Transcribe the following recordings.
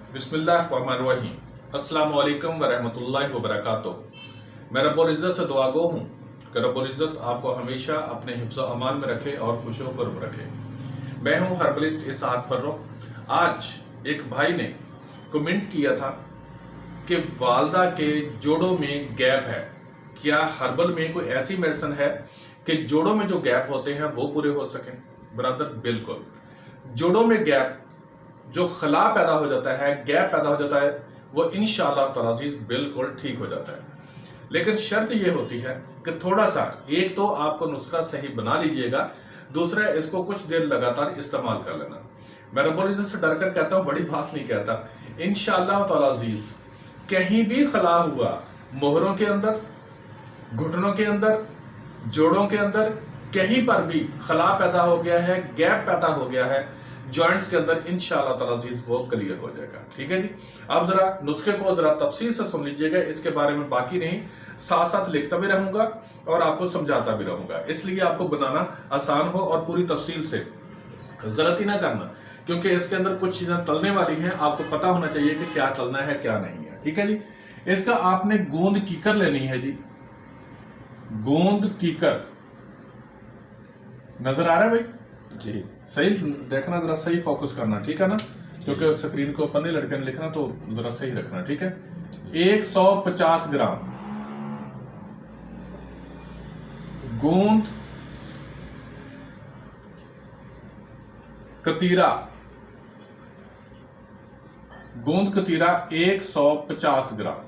बिस्मिल्लाहिर्रहमानिर्रहीम। अस्सलाम वालेकुम वरहमतुल्लाहि वबरकातुहू। मैं रब्बुल इज़्ज़त से दुआ गो हूँ कि रब्बुल इज़्ज़त आपको हमेशा अपने हिफ्ज़ अमान में रखे और खुशो खुर्म रखे। मैं हूँ हर्बलिस्ट इसहाक फर्रुख। आज एक भाई ने कमेंट किया था कि वालदा के जोड़ों में गैप है, क्या हर्बल में कोई ऐसी मेडिसिन है कि जोड़ों में जो गैप होते हैं वो पूरे हो सकें? ब्रदर, बिल्कुल। जोड़ों में गैप, जो खला पैदा हो जाता है, गैप पैदा हो जाता है, वो इंशाअल्लाह ताला अज़ीज़ बिल्कुल ठीक हो जाता है। लेकिन शर्त ये होती है कि थोड़ा सा, एक तो आपको नुस्खा सही बना लीजिएगा, दूसरा इसको कुछ देर लगातार इस्तेमाल कर लेना। मैं रब्बुल इज़्ज़त से डर कर कहता हूँ, बड़ी बात नहीं कहता। इंशाअल्लाह ताला अज़ीज़ कहीं भी खला हुआ, मोहरों के अंदर, घुटनों के अंदर, जोड़ों के अंदर, कहीं पर भी खला पैदा हो गया है, गैप पैदा हो गया है जॉइंट्स के अंदर, इंशाअल्लाह ताला अज़ीज़ वो क्लियर हो जाएगा। ठीक है जी। अब जरा नुस्खे को जरा तफसील से सुन लीजिएगा, इसके बारे में बाकी नहीं, साथ साथ लिखता भी रहूंगा और आपको समझाता भी रहूंगा, इसलिए आपको बनाना आसान हो और पूरी तफसील से। गलती ना करना, क्योंकि इसके अंदर कुछ चीजें तलने वाली हैं, आपको पता होना चाहिए कि क्या तलना है क्या नहीं है। ठीक है जी। इसका आपने गोंद कीकर लेनी है जी, गोंद कीकर। नजर आ रहा है भाई जी? सही देखना, जरा सही फोकस करना, ठीक है ना, क्योंकि स्क्रीन के ऊपर नहीं लड़के ने लिखना, तो जरा सही रखना। ठीक है। 150 ग्राम गोंद कतीरा, गोंद कतीरा 150 ग्राम,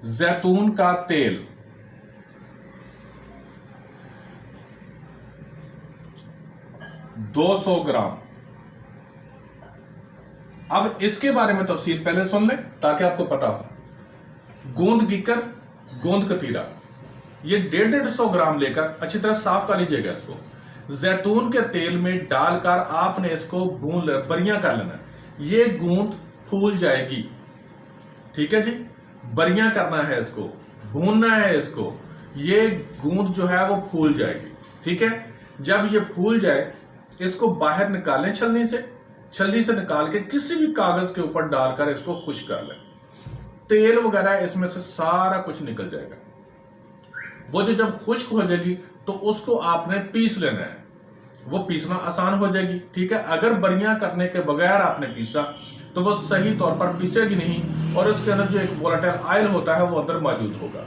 जैतून का तेल 200 ग्राम। अब इसके बारे में तफसील पहले सुन लें ताकि आपको पता हो। गोंद कीकर, गोंद कतीरा, ये 150 ग्राम लेकर अच्छी तरह साफ कर लीजिएगा। इसको जैतून के तेल में डालकर आपने इसको भून ले, बरियां कर लेना। ये गूंद फूल जाएगी। ठीक है जी। बरियां करना है, इसको भूनना है, इसको, ये गूंद जो है वो फूल जाएगी। ठीक है। जब ये फूल जाए, इसको बाहर निकालें छलनी से, छलनी से निकाल के किसी भी कागज के ऊपर डालकर इसको खुश्क कर लें। तेल वगैरह इसमें से सारा कुछ निकल जाएगा। वो जो जब खुश्क हो जाएगी तो उसको आपने पीस लेना है, वो पीसना आसान हो जाएगी। ठीक है। अगर बरियां करने के बगैर आपने पीसा तो वो सही तौर पर पीसेगी नहीं और इसके अंदर जो एक वोलेटाइल ऑयल होता है वो अंदर मौजूद होगा,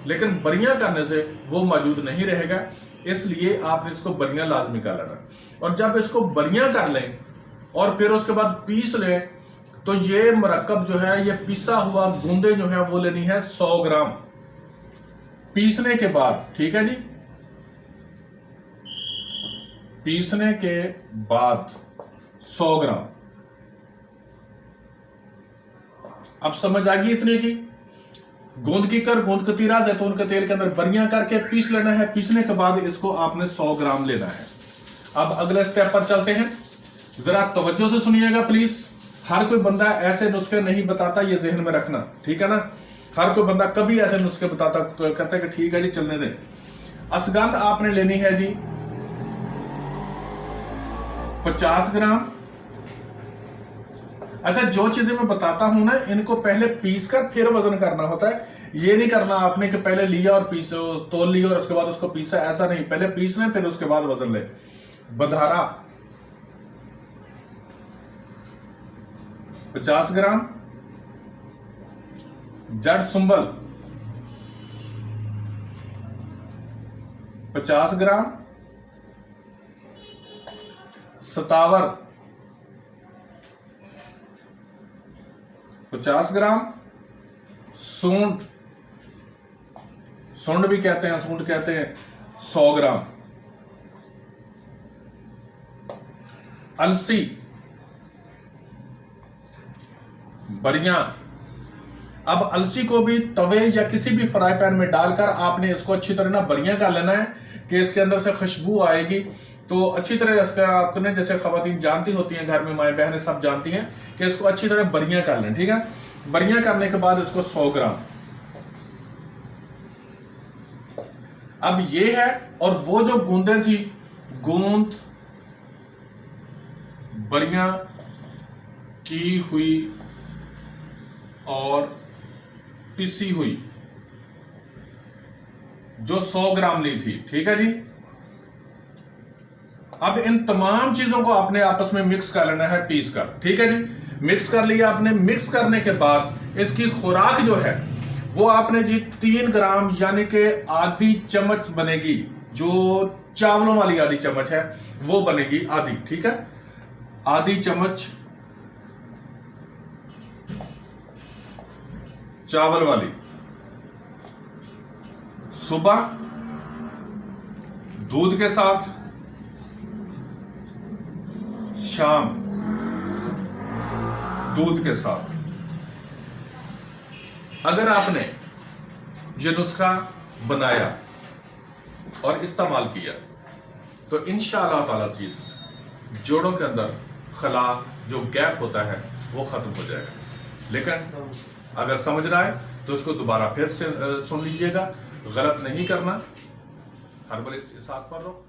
लेकिन बरियां करने से वो मौजूद नहीं रहेगा। इसलिए आपने इसको बरियां लाजमी कर लेना। और जब इसको बरियां कर लें और फिर उसके बाद पीस लें, तो ये मरकब जो है, ये पिसा हुआ बूंदे जो है वो लेनी है 100 ग्राम पीसने के बाद। ठीक है जी। पीसने के बाद 100 ग्राम। अब समझ आ गई इतने की। गोंद कीकर, गोंद कतीरा, जैतून के तेल के अंदर बरियां करके पीस लेना है। पीसने के बाद इसको आपने 100 ग्राम लेना है। अब अगले स्टेप पर चलते हैं, जरा तवज्जो से सुनिएगा प्लीज। हर कोई बंदा ऐसे नुस्खे नहीं बताता, ये जहन में रखना। ठीक है ना। हर कोई बंदा कभी ऐसे नुस्खे बताता, तो कहता है कि ठीक है जी चलने दें। असगंध आपने लेनी है जी 50 ग्राम। अच्छा, जो चीजें मैं बताता हूं ना, इनको पहले पीस कर फिर वजन करना होता है। ये नहीं करना आपने कि पहले लिया और पीसो, तोल लिया और उसके बाद उसको पीसा, ऐसा नहीं। पहले पीसना फिर उसके बाद वजन ले। बधारा 50 ग्राम, जड़ सुंबल 50 ग्राम, सतावर 50 ग्राम, सूंड, सूंड भी कहते हैं, सूंड कहते हैं 100 ग्राम, अलसी, बरियां। अब अलसी को भी तवे या किसी भी फ्राई पैन में डालकर आपने इसको अच्छी तरह ना बरियां कर लेना है कि इसके अंदर से खुशबू आएगी। तो अच्छी तरह इसका आपने, जैसे खवातीन जानती होती हैं, घर में माएँ बहनें सब जानती हैं कि इसको अच्छी तरह बरियां कर लें। ठीक है। बरियां करने के बाद इसको 100 ग्राम। अब ये है, और वो जो गूंदें थी, गूंद बरियां की हुई और पिसी हुई जो 100 ग्राम ली थी। ठीक है जी। अब इन तमाम चीजों को आपने आपस में मिक्स कर लेना है, पीस कर। ठीक है जी। मिक्स कर लिया आपने। मिक्स करने के बाद इसकी खुराक जो है वो आपने जी 3 ग्राम यानी कि आधी चम्मच बनेगी, जो चावलों वाली आधी चम्मच है वो बनेगी आधी। ठीक है, आधी चम्मच चावल वाली सुबह दूध के साथ, शाम दूध के साथ। अगर आपने ये नुस्खा बनाया और इस्तेमाल किया तो इंशाअल्लाह ताला चीज जोड़ों के अंदर खला जो गैप होता है वो खत्म हो जाएगा। लेकिन अगर समझ रहा है तो उसको दोबारा फिर से सुन लीजिएगा, गलत नहीं करना। हर्बलिस्ट इसात फर्रुख।